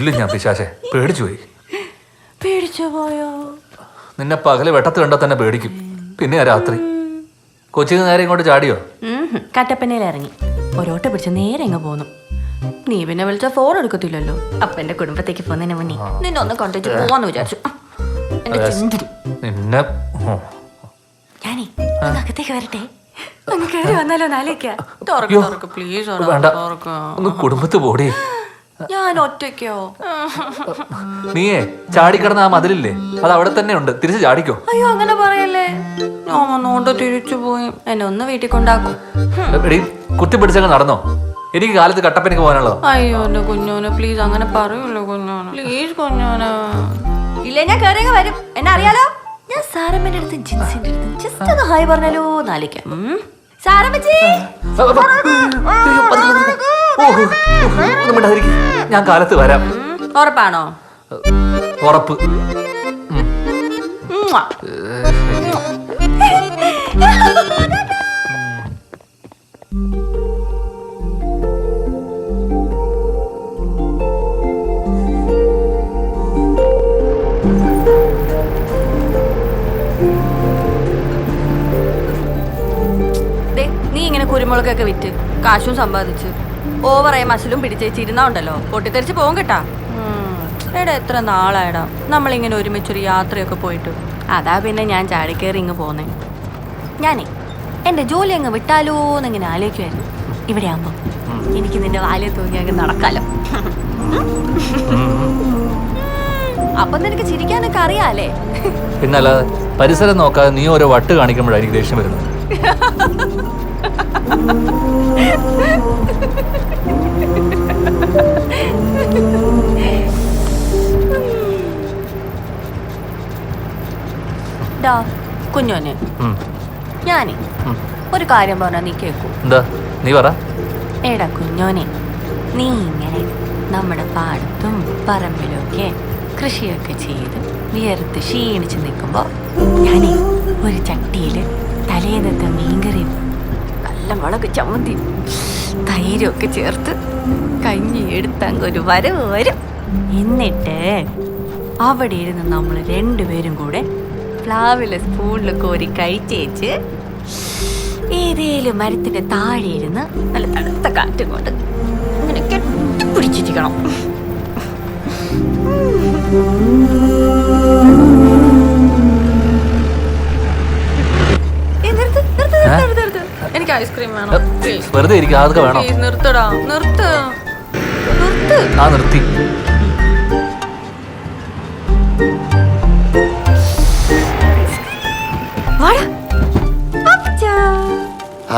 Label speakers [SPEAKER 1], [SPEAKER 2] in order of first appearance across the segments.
[SPEAKER 1] കൊല്ലും ഞാൻ പിശാചെ. പേടിച്ചു പോയി.
[SPEAKER 2] പേടിച്ചു പോയോ?
[SPEAKER 1] നിന്നെ പകല് വെട്ടത്ത് കണ്ടാൽ തന്നെ പേടിക്കും. പിന്നെ രാത്രി കൊച്ചിന് നേരെ ഇങ്ങോട്ട് ചാടിയോ?
[SPEAKER 2] കട്ടപ്പനയിൽ ഇറങ്ങി ഒരോട്ട പിടിച്ച് നേരെ ഇങ്ങ് പോന്നു. നീ പിന്നെ വിളിച്ച ഫോൺ എടുക്കത്തില്ലല്ലോ. അപ്പൊ എന്റെ കുടുംബത്തേക്ക് പോകുന്നതിന് മുന്നേ നിന്നെ ഒന്ന് കണ്ടിട്ട് പോവാന്ന് വിചാരിച്ചു.
[SPEAKER 1] നിന്നെ
[SPEAKER 2] ഞാനേ അകത്തേക്ക് വരട്ടെ. ഒന്ന് കയറി വന്നാലോ നാലേക്കാ. പ്ലീസ്
[SPEAKER 1] വേണ്ട, ഒന്ന് കുടുംബത്ത് പോടി.
[SPEAKER 2] ഞാൻ ഒറ്റയ്ക്കോ?
[SPEAKER 1] നീയേ ചാടിക്കിടന്ന ആ മതിലില്ലേ, അത് അവിടെ തന്നെ ഉണ്ട്. തിരിച്ച് ചാടിക്കോ.
[SPEAKER 2] അയ്യോ അങ്ങനെ പറയല്ലേ. ഞാൻ വന്നോണ്ട് തിരിച്ചു പോയി. എന്നെ ഒന്ന് വീട്ടിൽ കൊണ്ടാക്കും.
[SPEAKER 1] കുത്തിപ്പിടിച്ചങ്ങ് നടന്നോ? എനിക്ക് കാലത്ത് കട്ടപ്പനക്ക് പോകാനുള്ളതോ?
[SPEAKER 2] അയ്യോ എന്റെ കുഞ്ഞോനെ പ്ലീസ് അങ്ങനെ പറയൂല്ലോ കുഞ്ഞോനെ. പ്ലീസ് കുഞ്ഞോനെ. ഇല്ലേ ഞാൻ കയറിയങ്ങ് വരും. എന്നെ അറിയാലോ. ഞാൻ സാരമ്മന്റെ അടുത്ത് ജിൻസിന്റെ അടുത്ത് ജസ്റ്റ് ഒന്ന് ഹായ് പറഞ്ഞാലോ നാലിക്കാം. സാരമ്മച്ചി
[SPEAKER 1] ഞാൻ കാലത്ത് വരാം.
[SPEAKER 2] ഉറപ്പാണോ?
[SPEAKER 1] ഉറപ്പ്.
[SPEAKER 2] നീ ഇങ്ങനെ കുരുമുളകൊക്കെ വിറ്റ് കാശും സമ്പാദിച്ച് ഓവറായ മസിലും പിടിച്ചേച്ചിരുന്നാ ഉണ്ടല്ലോ പൊട്ടിത്തെറിച്ച് പോകും കേട്ടാ. എടാ എത്ര നാളായടാ നമ്മളിങ്ങനെ ഒരുമിച്ചൊരു യാത്രയൊക്കെ പോയിട്ട്. അതാ പിന്നെ ഞാൻ ചാടിക്കേറി ഇങ്ങ് പോന്നേ. ഞാനേ എന്റെ ജോലി അങ്ങ് വിട്ടാലോ എന്നിങ്ങനെ ആലോചിക്കുമായിരുന്നു. ഇവിടെ ആകുമ്പോ എനിക്ക് നിന്റെ വാലിയ തോന്നി അങ്ങ് നടക്കാലോ. അപ്പൊ നിനക്ക് ചിരിക്കാനൊക്കെ അറിയാലേ.
[SPEAKER 1] പിന്നല്ലാതെ പരിസരം നോക്കാതെ നീ ഓരോ വട്ട് കാണിക്കുമ്പോഴാണ് എനിക്ക് ദേഷ്യം വരുന്നത്.
[SPEAKER 2] കുഞ്ഞോനെ ഞാനേ ഒരു കാര്യം പറഞ്ഞാ നീ കേക്കൂ?
[SPEAKER 1] എന്താ? നീ പറ.
[SPEAKER 2] എടാ കുഞ്ഞോനെ, നീ ഇങ്ങനെ നമ്മുടെ പാടത്തും പറമ്പിലൊക്കെ കൃഷിയൊക്കെ ചെയ്ത് വിയർത്ത് ക്ഷീണിച്ച് നിൽക്കുമ്പോ ഞാനേ ഒരു ചട്ടിയില് തലേന്നത്തെ മീൻകറിയും നല്ല മുളക് ചമ്മന്തി തൈരൊക്കെ ചേർത്ത് കഞ്ഞി എടുത്തങ്ങ് ഒരു വരവ് വരും. എന്നിട്ട് അവിടെ ഇരുന്ന് നമ്മൾ രണ്ടുപേരും കൂടെ പ്ലാവിലെ സ്പൂണിൽ കോരി കഴിച്ചേച്ച് ഏതേലും മരത്തിന്റെ താഴെ ഇരുന്ന് നല്ല തണുത്ത കാറ്റും കൊണ്ട് അങ്ങനെ കെട്ടിപ്പിടിച്ചിരിക്കണം. എനിക്ക് ഐസ്ക്രീം വേണം.
[SPEAKER 1] വെറുതെ ഇരിക്കാതെ വേണം.
[SPEAKER 2] നിർത്തടാ, നിർത്ത്.
[SPEAKER 1] ആ നിർത്തി.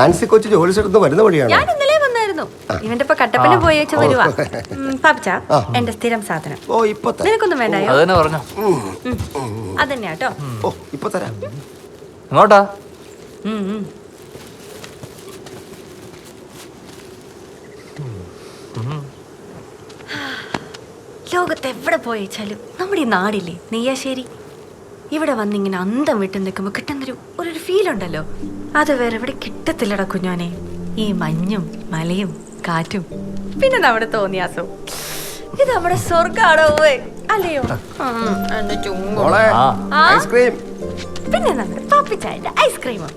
[SPEAKER 3] ആൻസി കൊച്ചു ജോലി സ്ഥലത്ത് വരുന്ന വഴിയാണ്.
[SPEAKER 2] ഞാൻ ഇന്നലെ വന്നായിരുന്നു. ഇവന്റെ ഇപ്പൊ കട്ടപ്പന പോയി വെച്ച് വരുവാ. പാപ്പച്ച എന്റെ സ്ഥിരം സാധനം.
[SPEAKER 3] ഓ ഇപ്പൊ
[SPEAKER 2] നിനക്കൊന്നും വേണ്ടായോ?
[SPEAKER 1] അതന്നെ പറഞ്ഞോ.
[SPEAKER 2] അതന്നെയാ കേട്ടോ.
[SPEAKER 3] ഓ ഇപ്പൊ തരാം.
[SPEAKER 1] എങ്ങോട്ടാ?
[SPEAKER 2] ലോകത്ത് എവിടെ പോയേച്ചാലും നമ്മുടെ ഈ നാടില്ലേ നെയ്യാശ്ശേരി, ഇവിടെ വന്നിങ്ങനെ അന്തം വിട്ട് നിൽക്കുമ്പോ കിട്ടുന്നൊരു ഫീൽ ഉണ്ടല്ലോ, അത് വേറെ എവിടെ കിട്ടത്തില്ലടാ കുഞ്ഞോനെ. ഈ മഞ്ഞും മലയും കാറ്റും പിന്നെ നമ്മുടെ തോന്നിയാസവും, ഇത് നമ്മുടെ സ്വർഗാടോ അല്ലയോ?
[SPEAKER 3] ഐസ്ക്രീം.
[SPEAKER 2] പിന്നെ നമ്മുടെ പാപ്പിച്ചായന്റെ ഐസ്ക്രീമും.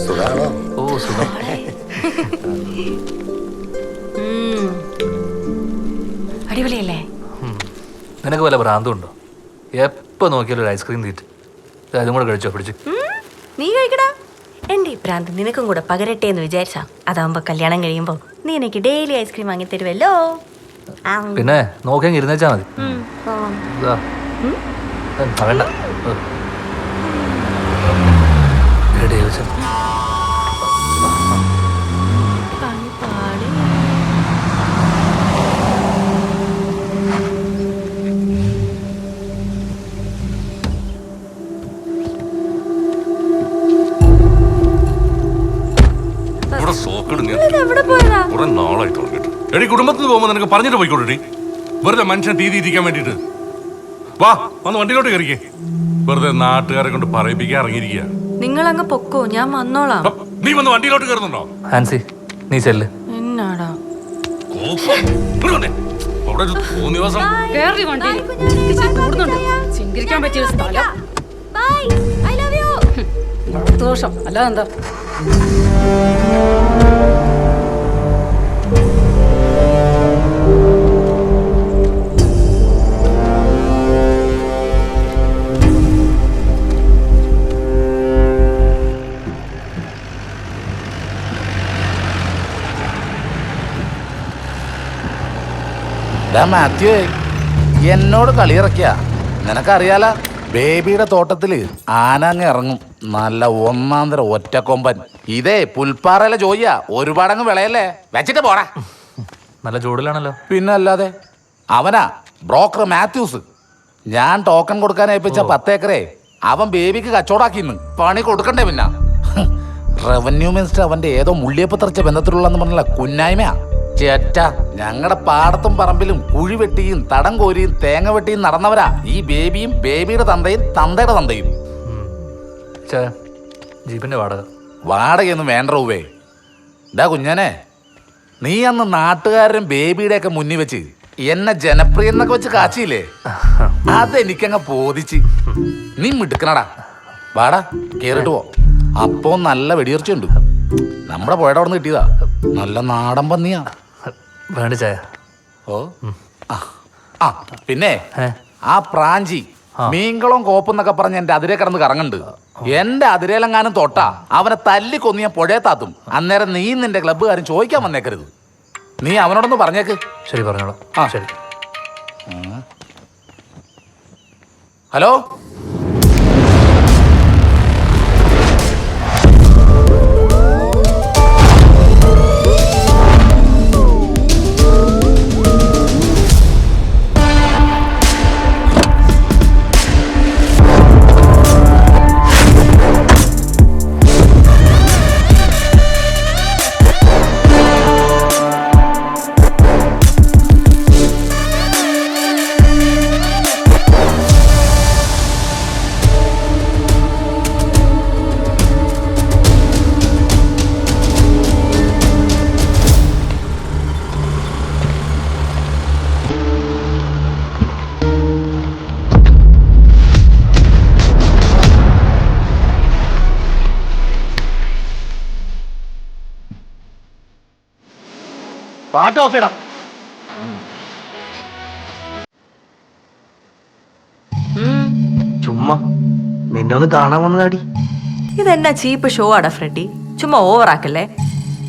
[SPEAKER 3] സുഖാണോ?
[SPEAKER 1] ഓ സുഖം.
[SPEAKER 2] അടിപൊളിയല്ലേ?
[SPEAKER 1] നിനക്ക് വല്ല ഭ്രാന്തുണ്ടോ? എപ്പോ നോക്കിയാലും ഒരു ഐസ്ക്രീം തീറ്റ്. അതും കൂടെ കഴിച്ചോ? പിടിച്ചു
[SPEAKER 2] നീ കഴിക്കടാ. എന്റെ ഈ ഭ്രാന്ത് നിനക്കും കൂടെ പകരട്ടെ എന്ന് വിചാരിച്ചാ. അതാവുമ്പോ കല്യാണം കഴിയുമ്പോ നീ എനിക്ക് ഡെയിലി ഐസ്ക്രീം വാങ്ങി തരുമല്ലോ.
[SPEAKER 1] പിന്നെ നോക്കിയെങ്കിൽ ഇരുന്നേച്ചാ മതി. വേണ്ട.
[SPEAKER 4] കുടുംബത്തിൽ പോകുമ്പോ നിനക്ക് പറഞ്ഞിട്ട് പോയിക്കോട്ടെ. വെറുതെ മനുഷ്യൻ തീ തീറ്റിക്കാൻ വേണ്ടിട്ട്. വാ വന്ന് വണ്ടിയിലോട്ട് കയറിക്കേ. വെറുതെ നാട്ടുകാരെ കൊണ്ട് പറയിപ്പിക്കാൻ ഇറങ്ങിയിരിക്കുക.
[SPEAKER 2] നിങ്ങൾ അങ്ങ് പൊക്കോ, ഞാൻ വന്നോളാം.
[SPEAKER 4] നീ വന്ന് വണ്ടിയിലോട്ട് കയറുന്നുണ്ടോ?
[SPEAKER 1] ആൻസി നീ ചെല്ല്.
[SPEAKER 2] എന്നാടാ
[SPEAKER 4] അവിടെ ഒരു തോന്നിവാസം.
[SPEAKER 5] കേറി വണ്ടി കൂടുന്നുണ്ട്. ചിങ്കരിക്കാൻ പറ്റിയ സ്ഥലം. ദോഷം അല്ലാതെന്താ?
[SPEAKER 6] മാത്യു എന്നോട് കളിയിറക്കിയ നിനക്കറിയാല, ബേബിയുടെ തോട്ടത്തില് ആന അങ്ങ് ഇറങ്ങും. നല്ല ഒന്നാന്തര ഒറ്റക്കൊമ്പൻ. ഇതേ പുൽപ്പാറയിലെ ജോയിയാ, ഒരുപാടങ്ങ് വിളയല്ലേ, വെച്ചിട്ട് പോടാ.
[SPEAKER 1] നല്ല ചൂടിലാണല്ലോ.
[SPEAKER 6] പിന്നെ അല്ലാതെ അവനാ ബ്രോക്കർ മാത്യൂസ്. ഞാൻ ടോക്കൺ കൊടുക്കാൻ ഏൽപ്പിച്ച 10 ഏക്കറേ അവൻ ബേബിക്ക് കച്ചവടാക്കിന്ന്. പണി കൊടുക്കണ്ടേ? പിന്നെ റവന്യൂ മിനിസ്റ്റർ അവന്റെ ഏതോ മുള്ളിയപ്പത്തറച്ച ബന്ധത്തിലുള്ളെന്ന് പറഞ്ഞല്ല കുന്നായ്മയാ. ചേറ്റ ഞങ്ങളുടെ പാടത്തും പറമ്പിലും കുഴി വെട്ടിയും തടം കോരിയും തേങ്ങ വെട്ടിയും നടന്നവരാ ഈ ബേബിയും ബേബിയുടെ തന്തയും തന്തയുടെ തന്തയും.
[SPEAKER 1] ജീപ്പിന്റെ വാടക
[SPEAKER 6] വാടകയൊന്നും വേണ്ട റൂവേ. ഇതാ കുഞ്ഞനെ, നീ അന്ന് നാട്ടുകാരും ബേബിയുടെ ഒക്കെ മുന്നിൽ വെച്ച് എന്നെ ജനപ്രിയ എന്നൊക്കെ വെച്ച് കാച്ചിയില്ലേ, അതെനിക്കങ്ങ് പോതിച്ച്. നീ മിടുക്കണടാ. വാടാ കേറിട്ട് പോ. അപ്പോ നല്ല വെടിയർച്ചയുണ്ട്. നമ്മുടെ പുഴയുടെ അവിടെ നിന്ന് കിട്ടിയതാ. നല്ല നാടൻ പന്നിയാ.
[SPEAKER 1] വേണ്ട ചായ.
[SPEAKER 6] ഓ ആ പിന്നെ ആ പ്രാഞ്ചി മീൻകുളം കോപ്പെന്നൊക്കെ പറഞ്ഞ് എന്റെ അതിരെ കിടന്ന് കറങ്ങുന്നുണ്ട്. എന്റെ അതിരയിലെങ്ങാനും തൊട്ടാ അവനെ തല്ലിക്കൊന്ന് ഞാൻ പുഴയെ താത്തും. അന്നേരം നീ നിന്റെ ക്ലബ്ബുകാരും ചോദിക്കാൻ വന്നേക്കരുത്. നീ അവനോടൊന്ന് പറഞ്ഞേക്ക്.
[SPEAKER 1] ശരി പറഞ്ഞോളാം.
[SPEAKER 6] ആ
[SPEAKER 1] ശരി.
[SPEAKER 6] ഹലോ,
[SPEAKER 3] പാട്ട് ഓഫ് ഇടാം. ചുമ്മാ നിന്നെ ഒന്ന് കാണാൻ വന്നതാടി.
[SPEAKER 2] ഇതെന്നാ ചീപ്പ് ഷോ ആടാ ഫ്രെഡി, ചുമ്മാ ഓവറാക്കല്ലേ.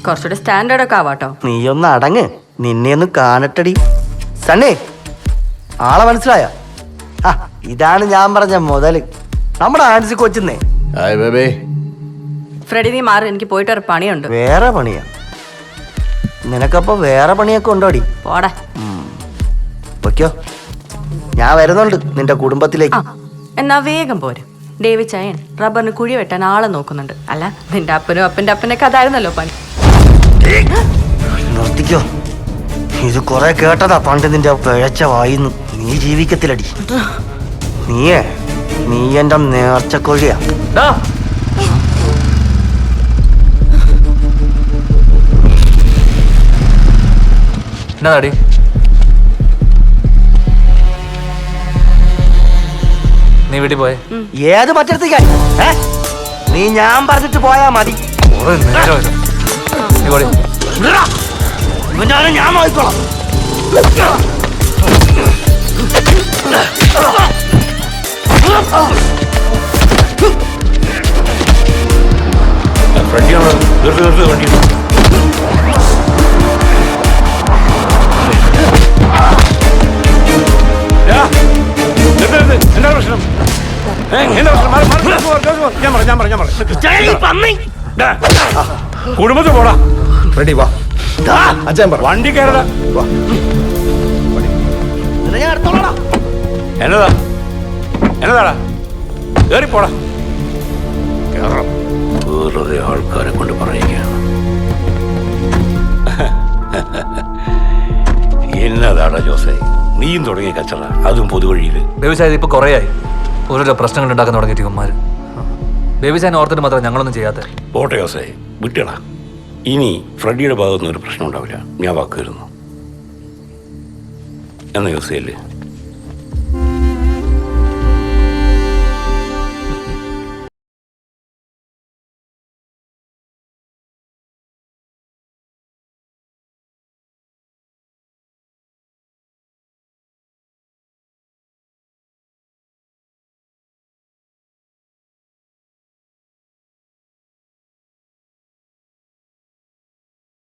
[SPEAKER 2] കുറച്ചുകൂടെ സ്റ്റാൻഡേർഡ് ഒക്കെ ആവാട്ടോ.
[SPEAKER 3] നീ ഒന്ന് അടങ്ങ്, നിന്നെ ഒന്ന് കാണട്ടടി. സണ്ണേ, ആളെ മനസ്സിലായ? ഇതാണ് ഞാൻ പറഞ്ഞ മുതല്, നമ്മുടെ ആൻസി കൊച്ചുന്നേ.
[SPEAKER 2] ഫ്രെഡി നീ മാറി, എനിക്ക് പോയിട്ട് ഒരു പണിയുണ്ട്.
[SPEAKER 3] വേറെ പണിയാ? നിനക്കപ്പോ വേറെ പണിയൊക്കെ ഉണ്ടോടി?
[SPEAKER 2] പോടാ.
[SPEAKER 3] പൊയ്ക്കോ, ഞാൻ വരുന്നുണ്ട് നിന്റെ കുടുംബത്തിലേക്ക്.
[SPEAKER 2] എന്നാ വേഗം പോരും. ഡേവി ചായൻ റബ്ബറിന് കുഴി വെട്ടാൻ ആളെ നോക്കുന്നുണ്ട്. അല്ല, നിന്റെ അപ്പനും അപ്പന്റെ അപ്പനൊക്കെ അതായിരുന്നല്ലോ പണി.
[SPEAKER 3] നിർത്തിക്കോ, ഇത് കൊറേ കേട്ടതാ പണ്ട് നിന്റെ പിഴച്ച വായിന്ന്. നീ ജീവിക്കത്തിലടി. നീ എന്റെ നേർച്ചക്കൊഴിയാ.
[SPEAKER 1] എന്നാടി നീ വീട്ടിൽ പോയെ?
[SPEAKER 3] ഏത് മറ്റടുത്തേക്കാ? നീ ഞാൻ പറഞ്ഞിട്ട് പോയാ മതി. ഞാൻ നോക്കിക്കോളാം.
[SPEAKER 4] എന്താ പ്രശ്നം? കുടുംബത്തിൽ പോടാ.
[SPEAKER 3] റെഡി വാ. അച്ഛൻ പറ,
[SPEAKER 4] വണ്ടി കയറടാ.
[SPEAKER 3] ഞാൻ എടുത്തോളാം.
[SPEAKER 4] എന്നതാടാ കേറി പോടാ. വേറെ ആൾക്കാരെ കൊണ്ട് പറയുകയാണ്. എന്നതാടാ ജോസേ, നീയും തുടങ്ങിയ കച്ചറ, അതും പൊതുവഴിയില്.
[SPEAKER 1] വ്യവസായത് ഇപ്പൊ കുറേയായി ഓരോരോ പ്രശ്നങ്ങൾ ഉണ്ടാക്കാൻ തുടങ്ങിയിട്ട് ഇവന്മാര്. ബേബി ചാൻ ഓർത്തിട്ട് മാത്രം ഞങ്ങളൊന്നും ചെയ്യാത്ത.
[SPEAKER 7] പോട്ടെ യോസേ, വിട്ടടാ. ഇനി ഫ്രെഡിയുടെ ഭാഗത്തുനിന്ന് ഒരു പ്രശ്നം ഉണ്ടാവില്ല. ഞാൻ വാക്ക് തരുന്നു. എന്നാ യോസേല്ലേ